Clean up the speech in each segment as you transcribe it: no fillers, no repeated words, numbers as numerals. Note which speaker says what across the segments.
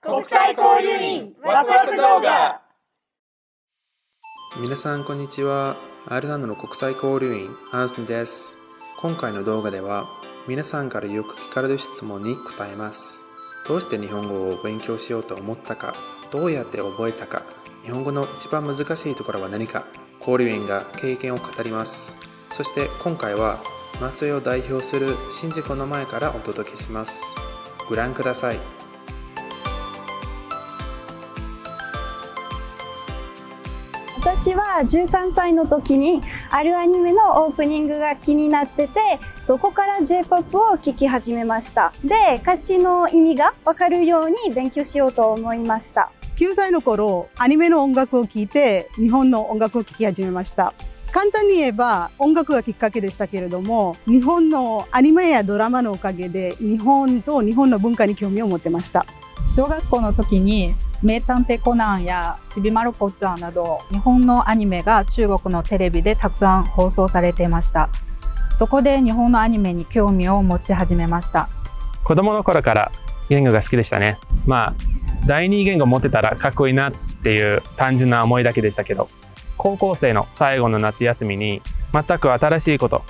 Speaker 1: 国際交流員ワクワク動画。
Speaker 2: 皆さんこんにちは。アイルランドの国際交流員アンソニーです。今回の動画では皆さんからよく聞かれる質問に答えます。どうして日本語を勉強しようと思ったか、どうやって覚えたか、日本語の一番難しいところは何か、交流員が経験を語ります。そして今回は松江を代表する宍道湖の前からお届けします。ご覧ください。
Speaker 3: 私は13歳の時にあるアニメのオープニングが気になってて、そこから J-POP を聴き始めました。で、歌詞の意味がわかるように勉強しようと思いました。
Speaker 4: 9歳の頃、アニメの音楽を聴いて日本の音楽を聴き始めました。簡単に言えば音楽がきっかけでしたけれども、日本のアニメやドラマのおかげで日本と日本の文化に興味を持ってました。
Speaker 5: 小学校の時に名探偵コナンやちびまる子ちゃんなど日本のアニメが中国のテレビでたくさん放送されていました。そこで日本のアニメに興味を持ち始めました。
Speaker 6: 子供の頃から言語が好きでしたね。第二言語持ってたらかっこいいなっていう単純な思いだけでしたけど、高校生の最後の夏休みに全く新しいこと、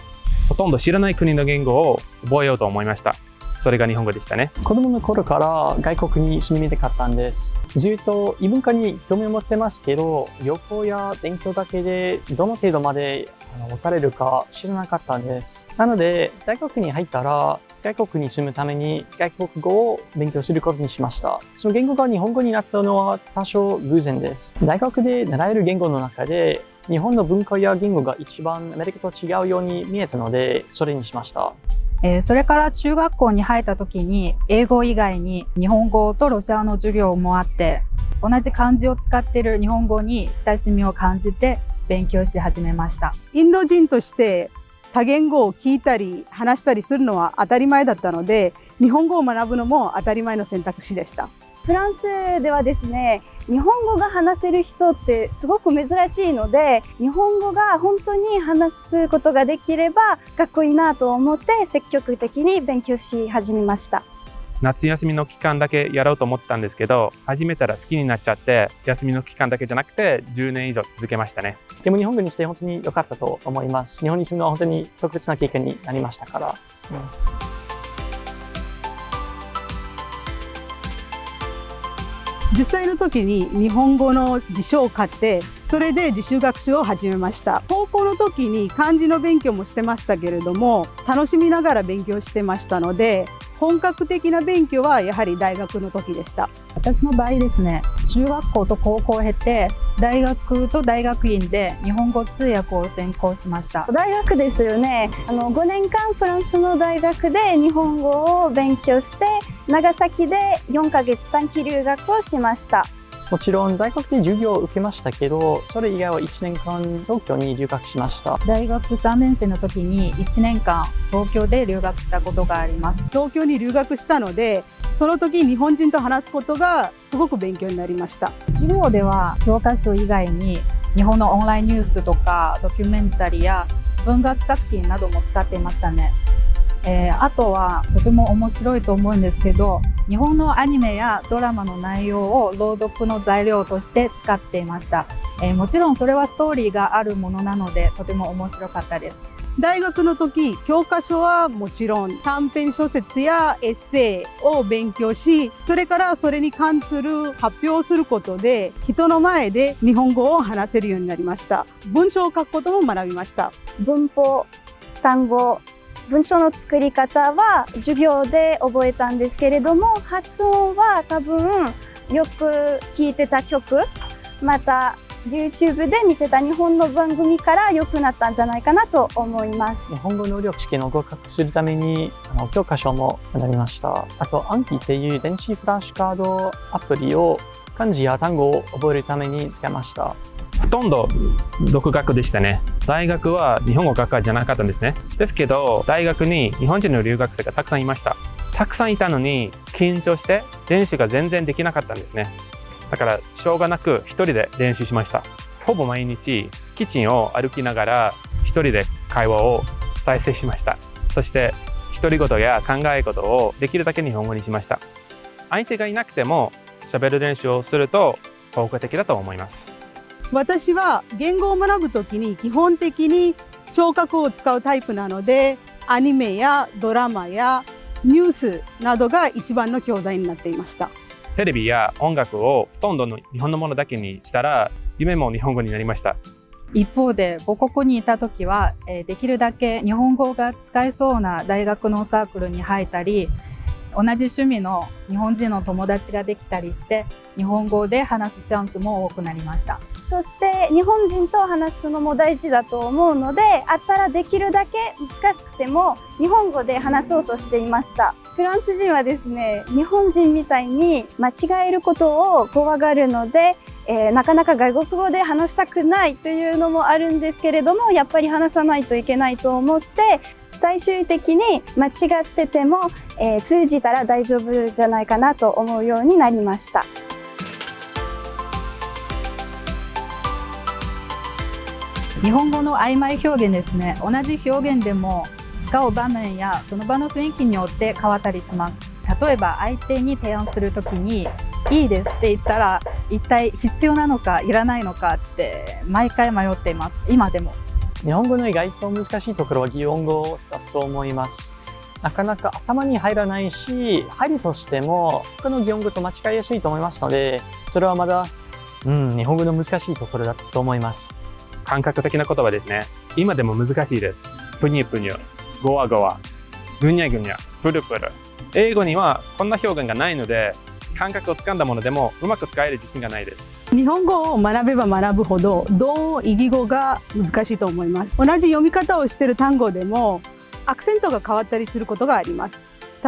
Speaker 6: ほとんど知らない国の言語を覚えようと思いました。それが日本語でしたね。
Speaker 7: 子供の頃から外国に住みたかったんです。ずっと異文化に興味を持ってますけど、旅行や勉強だけでどの程度まで分かれるか知らなかったんです。なので大学に入ったら外国に住むために外国語を勉強することにしました。その言語が日本語になったのは多少偶然です。大学で習える言語の中で日本の文化や言語が一番アメリカと違うように見えたので、それにしました。
Speaker 5: それから中学校に入った時に英語以外に日本語とロシアの授業もあって、同じ漢字を使っている日本語に親しみを感じて勉強し始めました。
Speaker 4: インド人として多言語を聞いたり話したりするのは当たり前だったので、日本語を学ぶのも当たり前の選択肢でした。
Speaker 3: フランスではですね、日本語が話せる人ってすごく珍しいので、日本語が本当に話すことができればかっこいいなと思って積極的に勉強し始めました。
Speaker 6: 夏休みの期間だけやろうと思ったんですけど、始めたら好きになっちゃって、休みの期間だけじゃなくて10年以上続けましたね。
Speaker 7: でも日本語にして本当に良かったと思います。日本に住むのは本当に特別な経験になりましたから。
Speaker 4: 10歳の時に日本語の辞書を買って、それで自主学習を始めました。高校の時に漢字の勉強もしてましたけれども、楽しみながら勉強してましたので、本格的な勉強はやはり大学の時でした。
Speaker 5: 私の場合ですね、中学校と高校を経て大学と大学院で日本語通訳を専攻しました。
Speaker 3: 大学ですよね。5年間フランスの大学で日本語を勉強して、長崎で4ヶ月短期留学をしました。
Speaker 7: もちろん大学で授業を受けましたけど、それ以外は1年間東京に留学しました。
Speaker 5: 大学3年生の時に1年間東京で留学したことがあります。
Speaker 4: 東京に留学したので、その時日本人と話すことがすごく勉強になりました。
Speaker 5: 授業では教科書以外に日本のオンラインニュースとかドキュメンタリーや文学作品なども使っていましたね。あとはとても面白いと思うんですけど、日本のアニメやドラマの内容を朗読の材料として使っていました。もちろんそれはストーリーがあるものなのでとても面白かったです。
Speaker 4: 大学の時、教科書はもちろん短編小説やエッセイを勉強し、それからそれに関する発表をすることで人の前で日本語を話せるようになりました。文章を書くことも学びました。
Speaker 3: 文法、単語、文章の作り方は授業で覚えたんですけれども、発音は多分よく聴いてた曲、また YouTube で見てた日本の番組から良くなったんじゃないかなと思います。
Speaker 7: 日本語能力試験を合格するために教科書も学びました。あと暗記っていう電子フラッシュカードアプリを漢字や単語を覚えるために使いました。
Speaker 6: ほとんど独学でしたね。大学は日本語学科じゃなかったんですね。ですけど大学に日本人の留学生がたくさんいました。たくさんいたのに緊張して練習が全然できなかったんですね。だからしょうがなく一人で練習しました。ほぼ毎日キッチンを歩きながら一人で会話を再生しました。そして独り言や考え事をできるだけ日本語にしました。相手がいなくても喋る練習をすると効果的だと思います。
Speaker 4: 私は言語を学ぶときに基本的に聴覚を使うタイプなので、アニメやドラマやニュースなどが一番の教材になっていました。
Speaker 6: テレビや音楽をほとんどの日本のものだけにしたら、夢も日本語になりました。
Speaker 5: 一方で母国にいた時は、できるだけ日本語が使えそうな大学のサークルに入ったり、同じ趣味の日本人の友達ができたりして、日本語で話すチャンスも多くなりました。
Speaker 3: そして日本人と話すのも大事だと思うので、あったらできるだけ難しくても日本語で話そうとしていました。フランス人はですね、日本人みたいに間違えることを怖がるので、なかなか外国語で話したくないというのもあるんですけれども、やっぱり話さないといけないと思って、最終的に間違ってても、通じたら大丈夫じゃないかなと思うようになりました。
Speaker 5: 日本語の曖昧表現ですね。同じ表現でも使う場面やその場の雰囲気によって変わったりします。例えば相手に提案するときにいいですって言ったら、一体必要なのかいらないのかって毎回迷っています。今でも。
Speaker 7: 日本語の意外と難しいところは擬音語だと思います。なかなか頭に入らないし、入るとしても他の擬音語と間違いやすいと思いますので、それはまだ、日本語の難しいところだと思います。
Speaker 6: 感覚的な言葉ですね。今でも難しいです。ぷにゅぷにゅ、ごわごわ、ぐにゃぐにゃ、ぷるぷる。英語にはこんな表現がないので、感覚をつかんだものでもうまく使える自信がないです。
Speaker 4: 日本語を学べば学ぶほど同意義語が難しいと思います。同じ読み方をしている単語でもアクセントが変わったりすることがあります。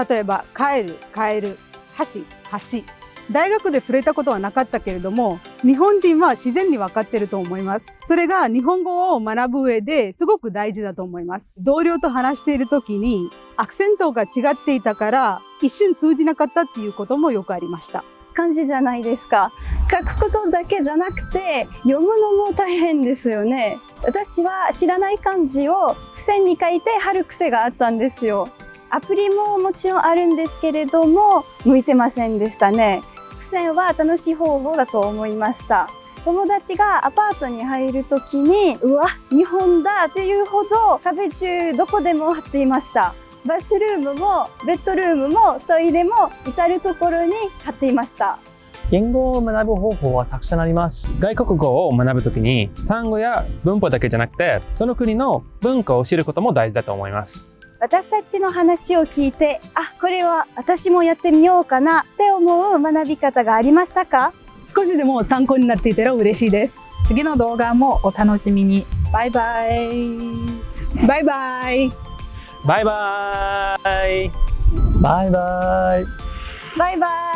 Speaker 4: 例えば帰る、帰る、橋、橋。大学で触れたことはなかったけれども、日本人は自然に分かっていると思います。それが日本語を学ぶ上ですごく大事だと思います。同僚と話している時にアクセントが違っていたから一瞬通じなかったっていうこともよくありました。
Speaker 3: 漢字じゃないですか。書くことだけじゃなくて読むのも大変ですよね。私は知らない漢字を付箋に書いて貼る癖があったんですよ。アプリももちろんあるんですけれども向いてませんでしたね。付箋は楽しい方法だと思いました。友達がアパートに入るときに、うわ、日本だっていうほど壁中どこでも貼っていました。バスルームもベッドルームもトイレも至るところに貼っていました。
Speaker 7: 言語を学ぶ方法はたくさんあります。
Speaker 6: 外国語を学ぶときに単語や文法だけじゃなくて、その国の文化を知ることも大事だと思います。
Speaker 3: 私たちの話を聞いて、これは私もやってみようかなって思う学び方がありましたか？
Speaker 4: 少しでも参考になっていたら嬉しいです。
Speaker 5: 次の動画もお楽しみに。バイバイ。
Speaker 4: バイバイ。
Speaker 6: バイバイ。
Speaker 7: バイバイ。
Speaker 3: バイバイ。